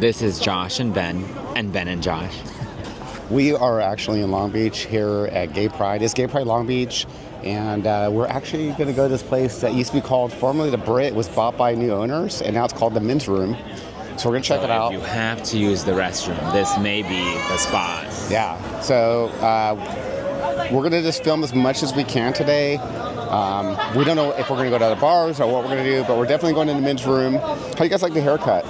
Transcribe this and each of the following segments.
This is Josh and Ben and Josh. We are actually in Long Beach here at Gay Pride. It's Gay Pride Long Beach, and we're actually going to go to this place that used to be called, formerly the Brit. It was bought by new owners, and now it's called the Men's Room. So we're going to check it out. If you have to use the restroom, this may be the spot. Yeah. So we're going to just film as much as we can today. We don't know if we're going to go to other bars or what we're going to do, but we're definitely going to the Men's Room. How do you guys like the haircut?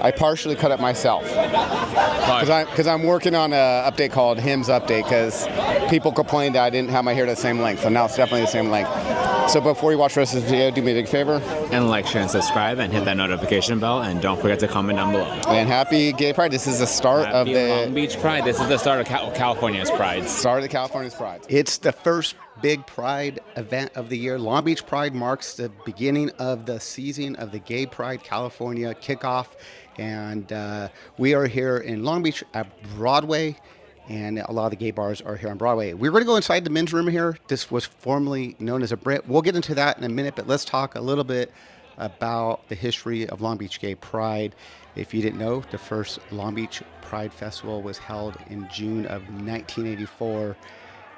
I partially cut it myself because I'm working on an update called Him's Update because people complained that I didn't have my hair the same length, so now it's definitely the same length. So before you watch the rest of the video, do me a big favor. And like, share, and subscribe, and hit that notification bell, and don't forget to comment down below. And happy Gay Pride. This is the start of the Long Beach Pride. This is the start of California's Pride. Start of California's Pride. It's the first big Pride event of the year. Long Beach Pride marks the beginning of the season of the Gay Pride California kickoff. And we are here in Long Beach at Broadway, and a lot of the gay bars are here on Broadway. We're going to go inside the men's room here. This was formerly known as a Brit. We'll get into that in a minute, but let's talk a little bit about the history of Long Beach Gay Pride. If you didn't know, the first Long Beach Pride Festival was held in June of 1984,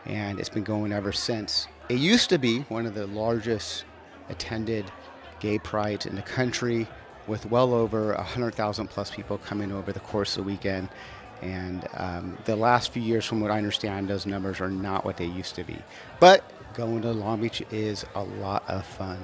and it's been going ever since. It used to be one of the largest attended gay prides in the country, with well over 100,000 plus people coming over the course of the weekend. And the last few years, from what I understand, those numbers are not what they used to be. But going to Long Beach is a lot of fun.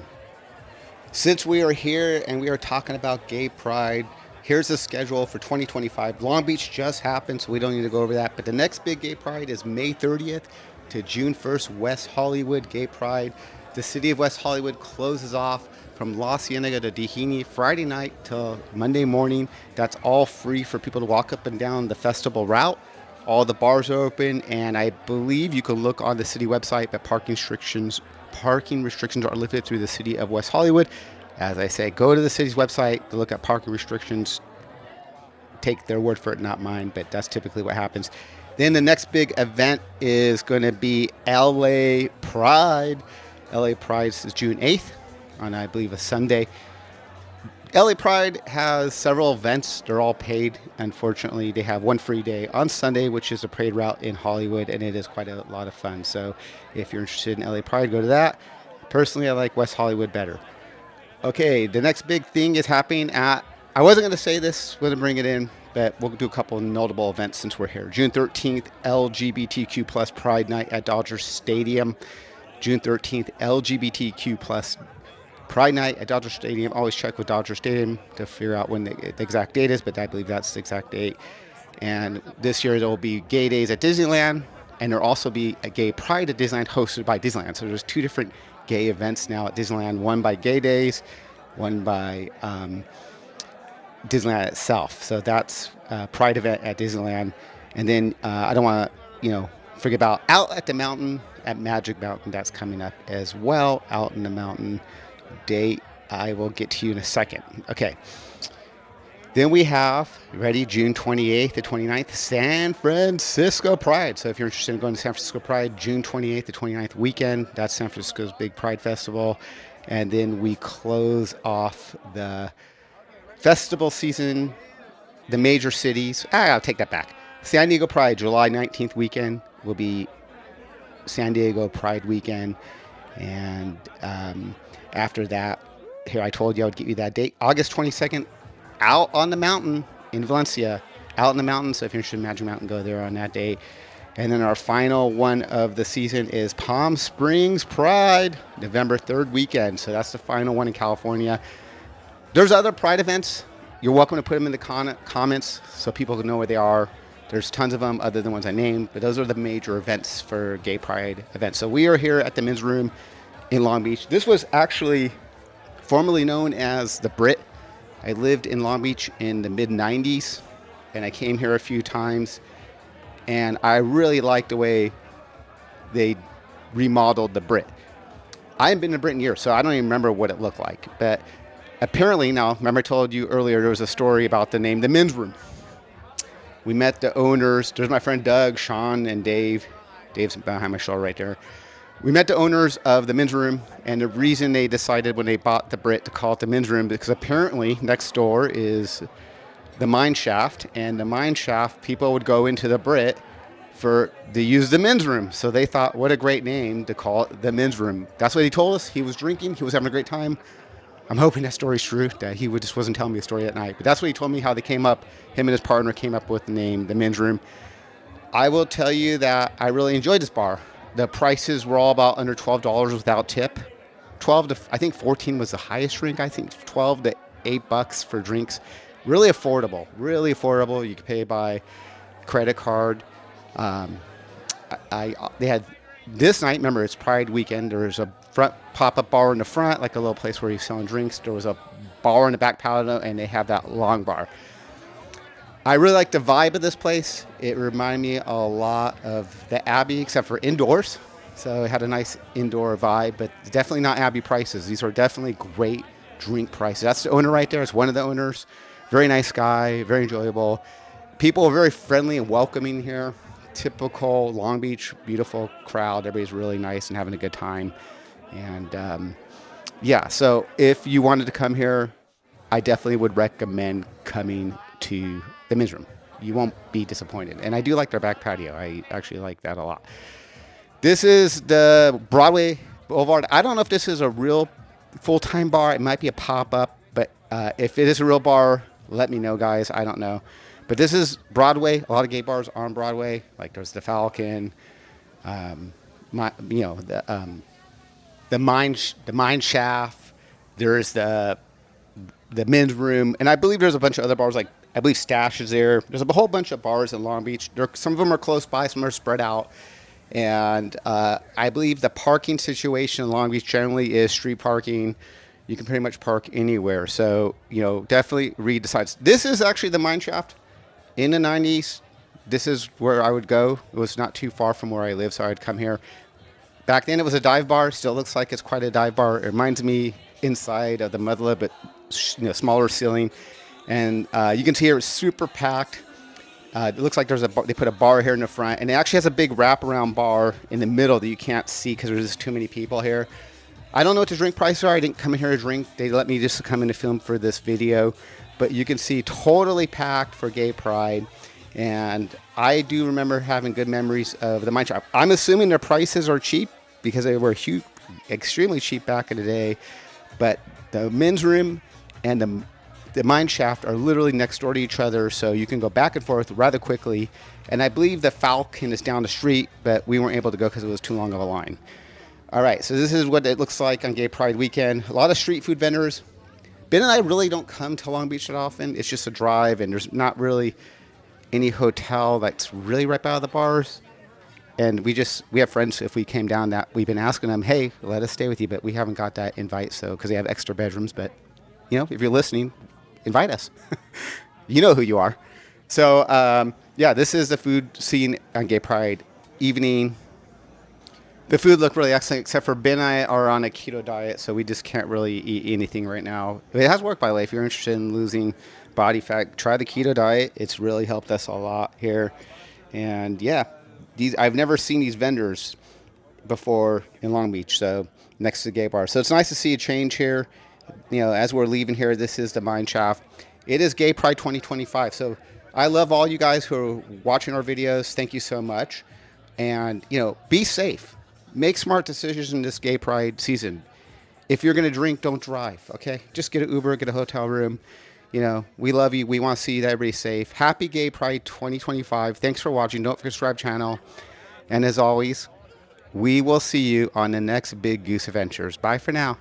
Since we are here and we are talking about Gay Pride, here's the schedule for 2025. Long Beach just happened, so we don't need to go over that. But the next big Gay Pride is May 30th to June 1st, West Hollywood Gay Pride. The city of West Hollywood closes off from La Cienega to Dihini Friday night till Monday morning. That's all free for people to walk up and down the festival route. All the bars are open, and I believe you can look on the city website that parking restrictions are lifted through the city of West Hollywood. As I say, go to the city's website to look at parking restrictions. Take their word for it, not mine, but that's typically what happens. Then the next big event is going to be LA Pride. LA Pride is June 8th. On, I believe, a Sunday. LA Pride has several events. They're all paid. Unfortunately, they have one free day on Sunday, which is a parade route in Hollywood, and it is quite a lot of fun. So if you're interested in LA Pride, go to that. Personally, I like West Hollywood better. Okay, the next big thing is happening at, I wasn't going to say this, going to bring it in, but we'll do a couple of notable events since we're here. June 13th, LGBTQ plus Pride Night at Dodger Stadium. June 13th, LGBTQ plus Pride Night at Dodger Stadium. Always check with Dodger Stadium to figure out when the exact date is, but I believe that's the exact date. And this year there will be gay days at Disneyland, and there will also be a gay pride at Disneyland hosted by Disneyland. So there's two different gay events now at Disneyland, one by Gay Days, one by Disneyland itself. So that's a pride event at Disneyland. And then I don't want to, forget about Out at the Mountain at Magic Mountain. That's coming up as well. Out in the Mountain date I will get to you in a second. Okay. Then we have, ready, June 28th to 29th, San Francisco Pride. So if you're interested in going to San Francisco Pride, June 28th to 29th weekend, that's San Francisco's big Pride Festival. And then we close off the festival season, the major cities. I'll take that back. San Diego Pride, July 19th weekend will be San Diego Pride weekend. And after that, here I told you I would give you that date, August 22nd, Out on the Mountain in Valencia. Out in the Mountain, so if you're interested in Magic Mountain, go there on that date. And then our final one of the season is Palm Springs Pride, November 3rd weekend. So that's the final one in California. There's other Pride events. You're welcome to put them in the comments so people can know where they are. There's tons of them other than ones I named, but those are the major events for Gay Pride events. So we are here at the Men's Room in Long Beach. This was actually formerly known as the Brit. I lived in Long Beach in the mid-90s, and I came here a few times, and I really liked the way they remodeled the Brit. I haven't been to Brit in years, so I don't even remember what it looked like. But apparently now, remember I told you earlier there was a story about the name, the Men's Room. We met the owners. There's my friend Doug, Sean, and Dave. Dave's behind my shoulder right there. We met the owners of the Men's Room, and the reason they decided when they bought the Brit to call it the Men's Room, because apparently next door is the Mineshaft, and the Mineshaft people would go into the Brit to use the men's room. So they thought, what a great name to call it the men's room. That's what he told us. He was drinking. He was having a great time. I'm hoping that story's true, that he just wasn't telling me a story at night. But that's what he told me, how they came up, him and his partner came up with the name, the men's room. I will tell you that I really enjoyed this bar. The prices were all about under $12 without tip. 12 to, I think 14 was the highest drink. I think 12 to $8 for drinks. Really affordable, really affordable. You can pay by credit card. They had this night, remember it's Pride weekend, there was a front pop-up bar in the front, like a little place where you're selling drinks. There was a bar in the back patio, and they have that long bar. I really like the vibe of this place. It reminded me a lot of the Abbey, except for indoors. So it had a nice indoor vibe, but definitely not Abbey prices. These are definitely great drink prices. That's the owner right there. It's one of the owners. Very nice guy, very enjoyable. People are very friendly and welcoming here. Typical Long Beach, beautiful crowd. Everybody's really nice and having a good time. And yeah, so if you wanted to come here, I definitely would recommend coming to the men's room. You won't be disappointed. And I do like their back patio. I actually like that a lot. This is the Broadway Boulevard. I don't know if this is a real full-time bar. It might be a pop-up, but if it is a real bar, let me know, guys. I don't know. But this is Broadway. A lot of gay bars are on Broadway. Like there's the Falcon, the Mineshaft. There's the men's room, and I believe there's a bunch of other bars. Like I believe Stash is there. There's a whole bunch of bars in Long Beach. Some of them are close by, some are spread out. And I believe the parking situation in Long Beach generally is street parking. You can pretty much park anywhere. So, definitely read the sites. This is actually the Mineshaft. In the 90s, this is where I would go. It was not too far from where I live, so I'd come here. Back then, it was a dive bar. Still looks like it's quite a dive bar. It reminds me inside of the Mudla, but smaller ceiling. And you can see here it's super packed. It looks like they put a bar here in the front, and it actually has a big wraparound bar in the middle that you can't see because there's just too many people here. I don't know what the drink prices are. I didn't come in here to drink. They let me just come in to film for this video. But you can see totally packed for Gay Pride. And I do remember having good memories of the Mineshaft. I'm assuming their prices are cheap because they were extremely cheap back in the day. But the men's room and the Mineshaft are literally next door to each other, so you can go back and forth rather quickly. And I believe the Falcon is down the street, but we weren't able to go because it was too long of a line. All right, so this is what it looks like on Gay Pride weekend. A lot of street food vendors. Ben and I really don't come to Long Beach that often. It's just a drive, and there's not really any hotel that's really right by the bars. And we have friends, if we came down, that we've been asking them, hey, let us stay with you, but we haven't got that invite, so because they have extra bedrooms. But, if you're listening, invite us. You know who you are. So, this is the food scene on Gay Pride evening. The food looked really excellent, except for Ben and I are on a keto diet, so we just can't really eat anything right now. It has worked, by the way. If you're interested in losing body fat, try the keto diet. It's really helped us a lot here. And, I've never seen these vendors before in Long Beach, so next to the gay bar. So it's nice to see a change here. As we're leaving here, this is the Mineshaft. It is Gay Pride 2025. So I love all you guys who are watching our videos. Thank you so much. And, be safe. Make smart decisions in this Gay Pride season. If you're going to drink, don't drive, okay? Just get an Uber, get a hotel room. We love you. We want to see that everybody's safe. Happy Gay Pride 2025. Thanks for watching. Don't forget to subscribe channel. And as always, we will see you on the next Big Goose Adventures. Bye for now.